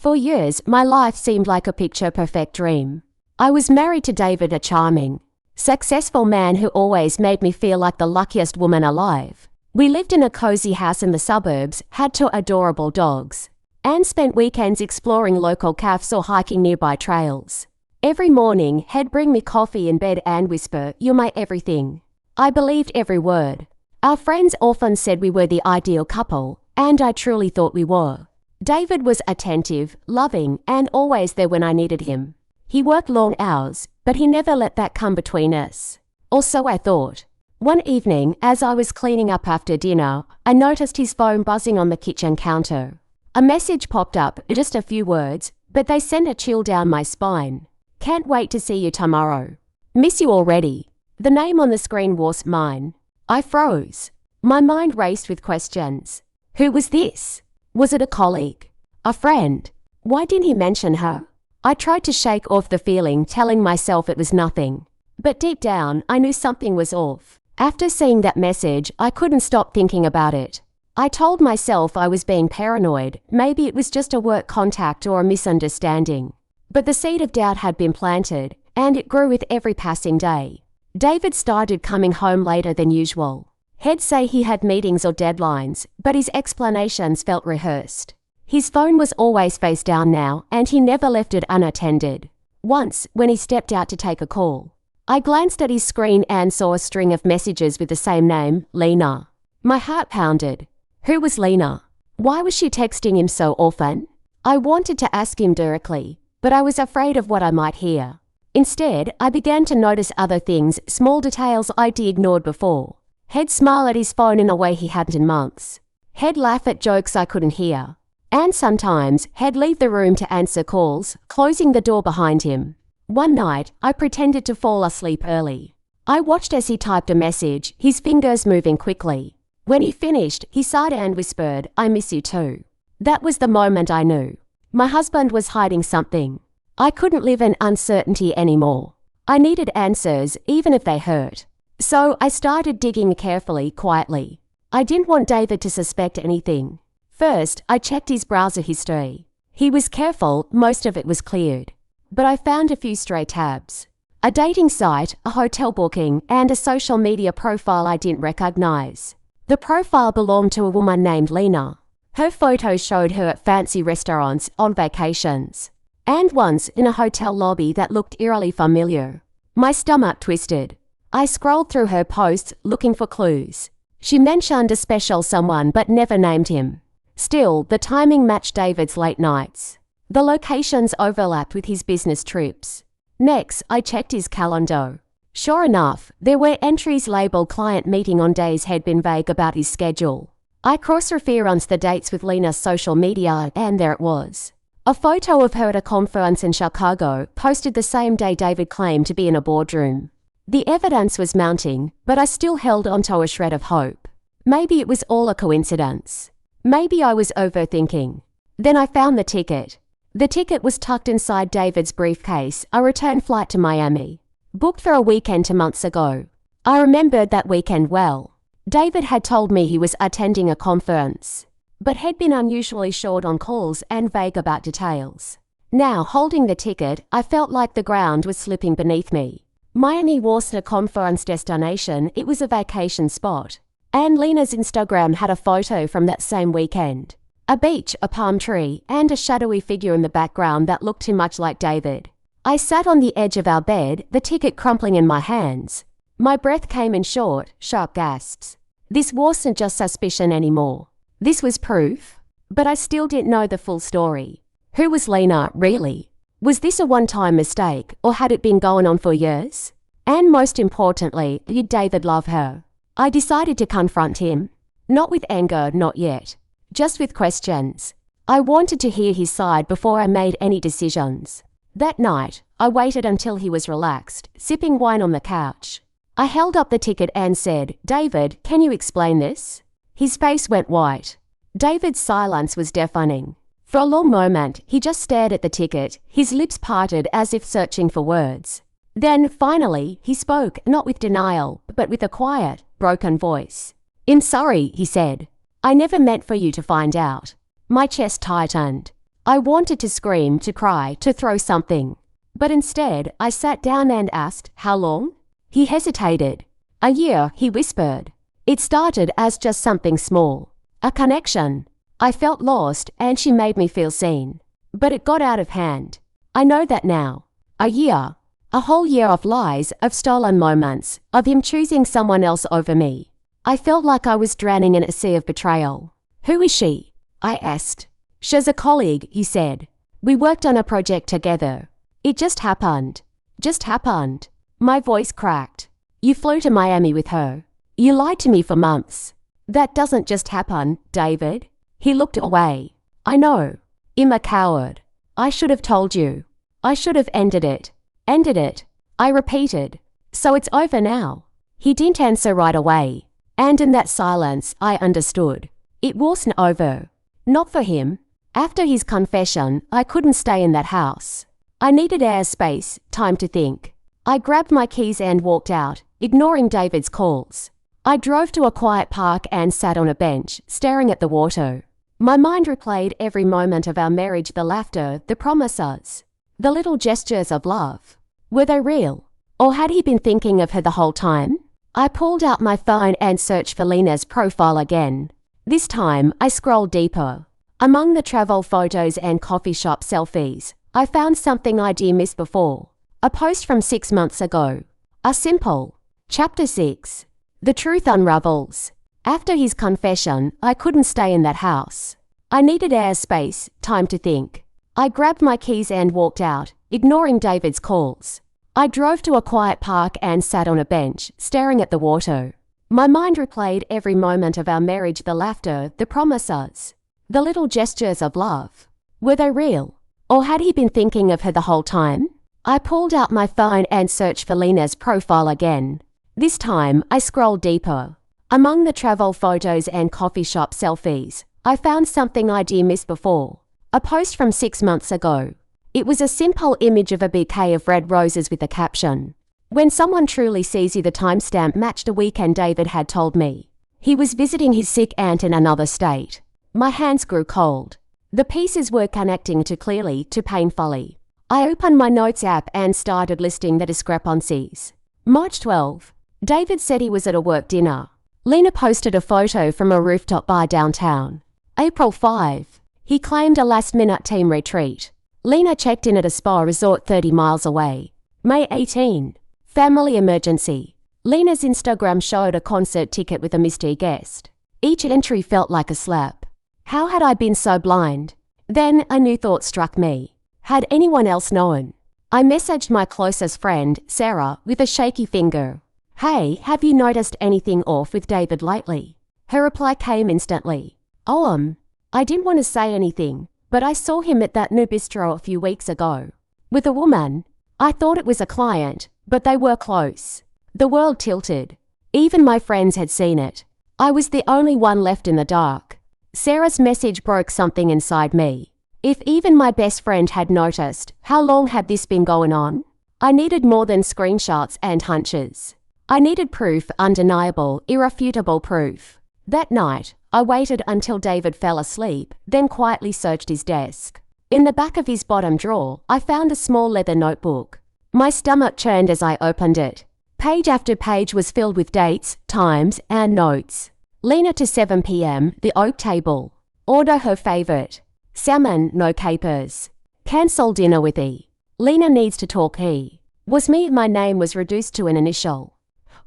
For years, my life seemed like a picture-perfect dream. I was married to David, a charming, successful man who always made me feel like the luckiest woman alive. We lived in a cozy house in the suburbs, had two adorable dogs, and spent weekends exploring local cafes or hiking nearby trails. Every morning, he'd bring me coffee in bed and whisper, "You're my everything." I believed every word. Our friends often said we were the ideal couple, and I truly thought we were. David was attentive, loving, and always there when I needed him. He worked long hours, but he never let that come between us. Or so I thought. One evening, as I was cleaning up after dinner, I noticed his phone buzzing on the kitchen counter. A message popped up, just a few words, but they sent a chill down my spine. "Can't wait to see you tomorrow. Miss you already." The name on the screen was mine. I froze. My mind raced with questions. Who was this? Was it a colleague? A friend? Why didn't he mention her? I tried to shake off the feeling, telling myself it was nothing. But deep down, I knew something was off. After seeing that message, I couldn't stop thinking about it. I told myself I was being paranoid. Maybe it was just a work contact or a misunderstanding. But the seed of doubt had been planted, and it grew with every passing day. David started coming home later than usual. He'd say he had meetings or deadlines, but his explanations felt rehearsed. His phone was always face down now, and he never left it unattended. Once, when he stepped out to take a call, I glanced at his screen and saw a string of messages with the same name, Lena. My heart pounded. Who was Lena? Why was she texting him so often? I wanted to ask him directly, but I was afraid of what I might hear. Instead, I began to notice other things, small details I'd ignored before. He'd smile at his phone in a way he hadn't in months. He'd laugh at jokes I couldn't hear. And sometimes, he'd leave the room to answer calls, closing the door behind him. One night, I pretended to fall asleep early. I watched as he typed a message, his fingers moving quickly. When he finished, he sighed and whispered, "I miss you too." That was the moment I knew. My husband was hiding something. I couldn't live in uncertainty anymore. I needed answers, even if they hurt. So I started digging carefully, quietly. I didn't want David to suspect anything. First, I checked his browser history. He was careful, most of it was cleared. But I found a few stray tabs. A dating site, a hotel booking, and a social media profile I didn't recognize. The profile belonged to a woman named Lena. Her photos showed her at fancy restaurants, on vacations, and once in a hotel lobby that looked eerily familiar. My stomach twisted. I scrolled through her posts, looking for clues. She mentioned a special someone but never named him. Still, the timing matched David's late nights. The locations overlapped with his business trips. Next, I checked his calendar. Sure enough, there were entries labeled client meeting on days he'd been vague about his schedule. I cross-referenced the dates with Lena's social media, and there it was. A photo of her at a conference in Chicago, posted the same day David claimed to be in a boardroom. The evidence was mounting, but I still held onto a shred of hope. Maybe it was all a coincidence. Maybe I was overthinking. Then I found the ticket. The ticket was tucked inside David's briefcase, a return flight to Miami. Booked for a weekend 2 months ago. I remembered that weekend well. David had told me he was attending a conference, but had been unusually short on calls and vague about details. Now, holding the ticket, I felt like the ground was slipping beneath me. Miami wasn't a conference destination, it was a vacation spot. And Lena's Instagram had a photo from that same weekend. A beach, a palm tree, and a shadowy figure in the background that looked too much like David. I sat on the edge of our bed, the ticket crumpling in my hands. My breath came in short, sharp gasps. This wasn't just suspicion anymore. This was proof. But I still didn't know the full story. Who was Lena, really? Was this a one-time mistake, or had it been going on for years? And most importantly, did David love her? I decided to confront him. Not with anger, not yet. Just with questions. I wanted to hear his side before I made any decisions. That night, I waited until he was relaxed, sipping wine on the couch. I held up the ticket and said, "David, can you explain this?" His face went white. David's silence was deafening. For a long moment, he just stared at the ticket, his lips parted as if searching for words. Then, finally, he spoke, not with denial, but with a quiet, broken voice. "I'm sorry," he said. "I never meant for you to find out." My chest tightened. I wanted to scream, to cry, to throw something. But instead, I sat down and asked, "How long?" He hesitated. "A year," he whispered. It started as just something small. A connection. I felt lost and she made me feel seen. But it got out of hand. I know that now. A year. A whole year of lies, of stolen moments, of him choosing someone else over me. I felt like I was drowning in a sea of betrayal. "Who is she?" I asked. "She's a colleague," he said. "We worked on a project together. It just happened." Just happened. My voice cracked. "You flew to Miami with her. You lied to me for months." "That doesn't just happen, David." He looked away. "I know. I'm a coward. I should have told you. I should have ended it." "Ended it," I repeated. "So it's over now." He didn't answer right away. And in that silence, I understood. It wasn't over. Not for him. After his confession, I couldn't stay in that house. I needed airspace, time to think. I grabbed my keys and walked out, ignoring David's calls. I drove to a quiet park and sat on a bench, staring at the water. My mind replayed every moment of our marriage, the laughter, the promises, the little gestures of love. Were they real? Or had he been thinking of her the whole time? I pulled out my phone and searched for Lena's profile again. This time, I scrolled deeper. Among the travel photos and coffee shop selfies, I found something I'd missed before. A post from 6 months ago. A simple. Chapter 6. The truth unravels. After his confession, I couldn't stay in that house. I needed airspace, time to think. I grabbed my keys and walked out, ignoring David's calls. I drove to a quiet park and sat on a bench, staring at the water. My mind replayed every moment of our marriage, the laughter, the promises, the little gestures of love. Were they real? Or had he been thinking of her the whole time? I pulled out my phone and searched for Lena's profile again. This time, I scrolled deeper. Among the travel photos and coffee shop selfies, I found something I'd missed before. A post from 6 months ago. It was a simple image of a bouquet of red roses with a caption. "When someone truly sees you," the timestamp matched a weekend David had told me. He was visiting his sick aunt in another state. My hands grew cold. The pieces were connecting too clearly, too painfully. I opened my notes app and started listing the discrepancies. March 12. David said he was at a work dinner. Lena posted a photo from a rooftop bar downtown. April 5. He claimed a last-minute team retreat. Lena checked in at a spa resort 30 miles away. May 18. Family emergency. Lena's Instagram showed a concert ticket with a mystery guest. Each entry felt like a slap. How had I been so blind? Then a new thought struck me. Had anyone else known? I messaged my closest friend, Sarah, with a shaky finger. "Hey, have you noticed anything off with David lately?" Her reply came instantly. "Oh, I didn't want to say anything, but I saw him at that new bistro a few weeks ago. With a woman. I thought it was a client, but they were close." The world tilted. Even my friends had seen it. I was the only one left in the dark. Sarah's message broke something inside me. If even my best friend had noticed, how long had this been going on? I needed more than screenshots and hunches. I needed proof, undeniable, irrefutable proof. That night, I waited until David fell asleep, then quietly searched his desk. In the back of his bottom drawer, I found a small leather notebook. My stomach churned as I opened it. Page after page was filled with dates, times, and notes. Lena to 7 p.m., the oak table. Order her favorite. Salmon, no capers. Cancel dinner with E. Lena needs to talk he. Was me, my name was reduced to an initial.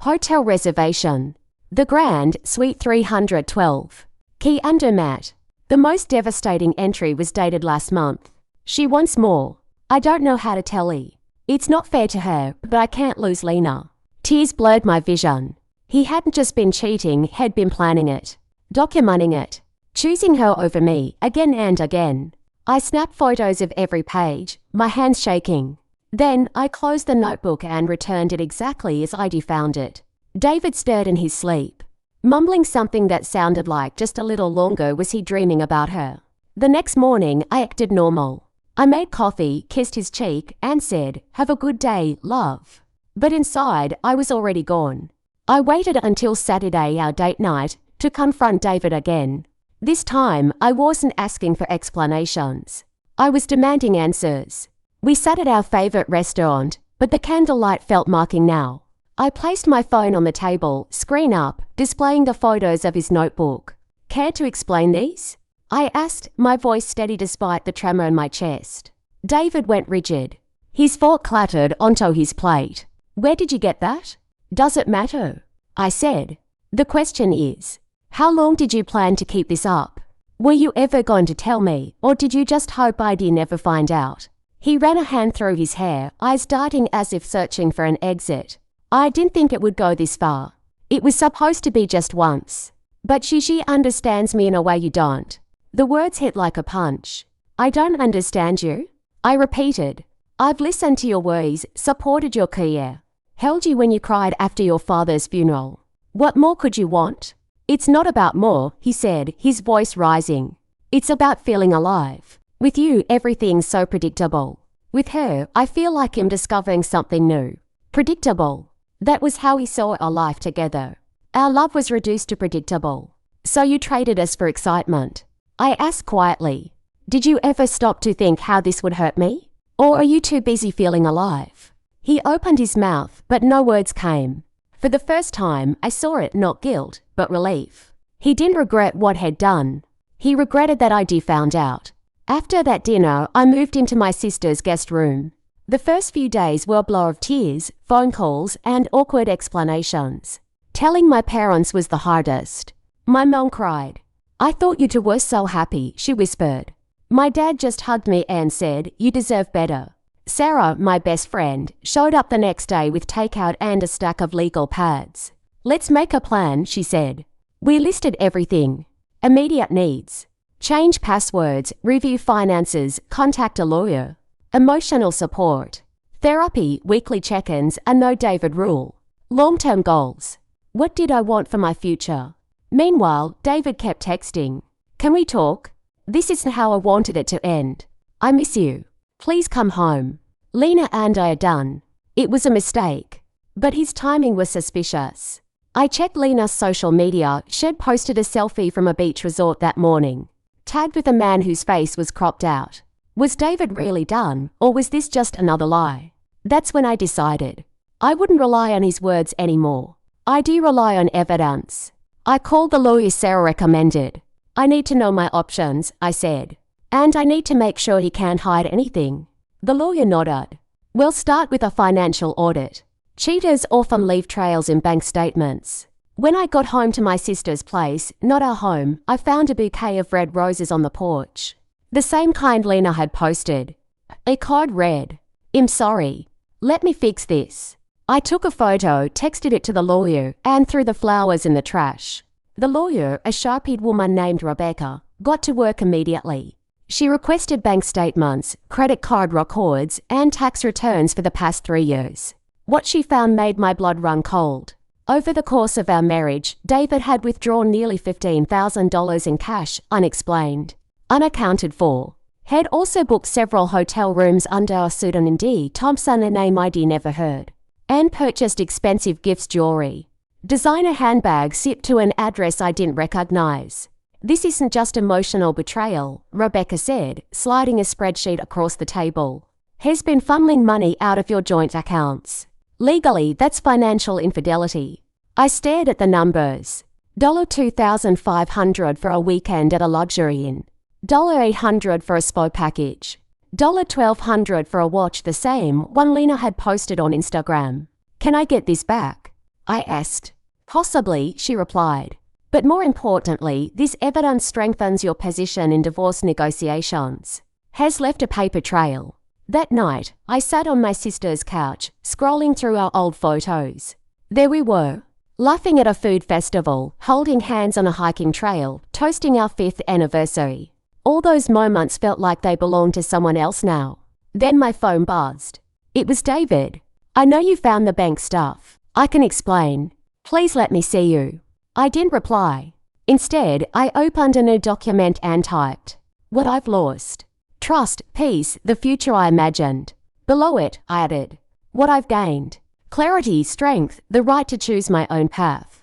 Hotel reservation. The Grand, Suite 312. Key under mat. The most devastating entry was dated last month. She wants more. I don't know how to tell E. It's not fair to her, but I can't lose Lena. Tears blurred my vision. He hadn't just been cheating, had been planning it. Documenting it. Choosing her over me, again and again. I snapped photos of every page, my hands shaking. Then, I closed the notebook and returned it exactly as I'd found it. David stirred in his sleep. Mumbling something that sounded like just a little longer was he dreaming about her. The next morning, I acted normal. I made coffee, kissed his cheek, and said, "Have a good day, love." But inside, I was already gone. I waited until Saturday, our date night, to confront David again. This time, I wasn't asking for explanations. I was demanding answers. We sat at our favorite restaurant, but the candlelight felt mocking now. I placed my phone on the table, screen up, displaying the photos of his notebook. Care to explain these? I asked, my voice steady despite the tremor in my chest. David went rigid. His fork clattered onto his plate. Where did you get that? Does it matter? I said. The question is, how long did you plan to keep this up? Were you ever going to tell me, or did you just hope I'd never find out? He ran a hand through his hair, eyes darting as if searching for an exit. I didn't think it would go this far. It was supposed to be just once. But she understands me in a way you don't. The words hit like a punch. I don't understand you. I repeated. I've listened to your worries, supported your career, held you when you cried after your father's funeral. What more could you want? It's not about more, he said, his voice rising. It's about feeling alive. With you, everything's so predictable. With her, I feel like I'm discovering something new. Predictable. That was how we saw our life together. Our love was reduced to predictable. So you traded us for excitement. I asked quietly, did you ever stop to think how this would hurt me? Or are you too busy feeling alive? He opened his mouth, but no words came. For the first time, I saw it not guilt, but relief. He didn't regret what he'd done. He regretted that I'd found out. After that dinner, I moved into my sister's guest room. The first few days were a blur of tears, phone calls, and awkward explanations. Telling my parents was the hardest. My mom cried. I thought you two were so happy, she whispered. My dad just hugged me and said, you deserve better. Sarah, my best friend, showed up the next day with takeout and a stack of legal pads. Let's make a plan, she said. We listed everything. Immediate needs. Change passwords, review finances, contact a lawyer. Emotional support. Therapy, weekly check-ins, a no David rule. Long-term goals. What did I want for my future? Meanwhile, David kept texting. Can we talk? This isn't how I wanted it to end. I miss you. Please come home. Lena and I are done. It was a mistake. But his timing was suspicious. I checked Lena's social media. She'd posted a selfie from a beach resort that morning, tagged with a man whose face was cropped out. Was David really done, or was this just another lie? That's when I decided. I wouldn't rely on his words anymore. I do rely on evidence. I called the lawyer Sarah recommended. I need to know my options, I said. And I need to make sure he can't hide anything. The lawyer nodded. We'll start with a financial audit. Cheaters often leave trails in bank statements. When I got home to my sister's place, not our home, I found a bouquet of red roses on the porch. The same kind Lena had posted. A card read, I'm sorry. Let me fix this. I took a photo, texted it to the lawyer, and threw the flowers in the trash. The lawyer, a sharp-haired woman named Rebecca, got to work immediately. She requested bank statements, credit card records, and tax returns for the past 3 years. What she found made my blood run cold. Over the course of our marriage, David had withdrawn nearly $15,000 in cash, unexplained, unaccounted for. Had also booked several hotel rooms under a pseudonym D. Thompson, a name I'd never heard, and purchased expensive gifts jewelry. Designer handbags shipped to an address I didn't recognize. This isn't just emotional betrayal, Rebecca said, sliding a spreadsheet across the table. Has been funneling money out of your joint accounts. Legally, that's financial infidelity. I stared at the numbers. $2,500 for a weekend at a luxury inn. $800 for a spa package. $1,200 for a watch, the same one Lena had posted on Instagram. Can I get this back? I asked. Possibly, she replied. But more importantly, this evidence strengthens your position in divorce negotiations. Has left a paper trail. That night, I sat on my sister's couch, scrolling through our old photos. There we were, laughing at a food festival, holding hands on a hiking trail, toasting our 5th anniversary. All those moments felt like they belonged to someone else now. Then my phone buzzed. It was David. I know you found the bank stuff. I can explain. Please let me see you. I didn't reply. Instead, I opened a new document and typed, what I've lost. Trust, peace, the future I imagined. Below it, I added, what I've gained. Clarity, strength, the right to choose my own path.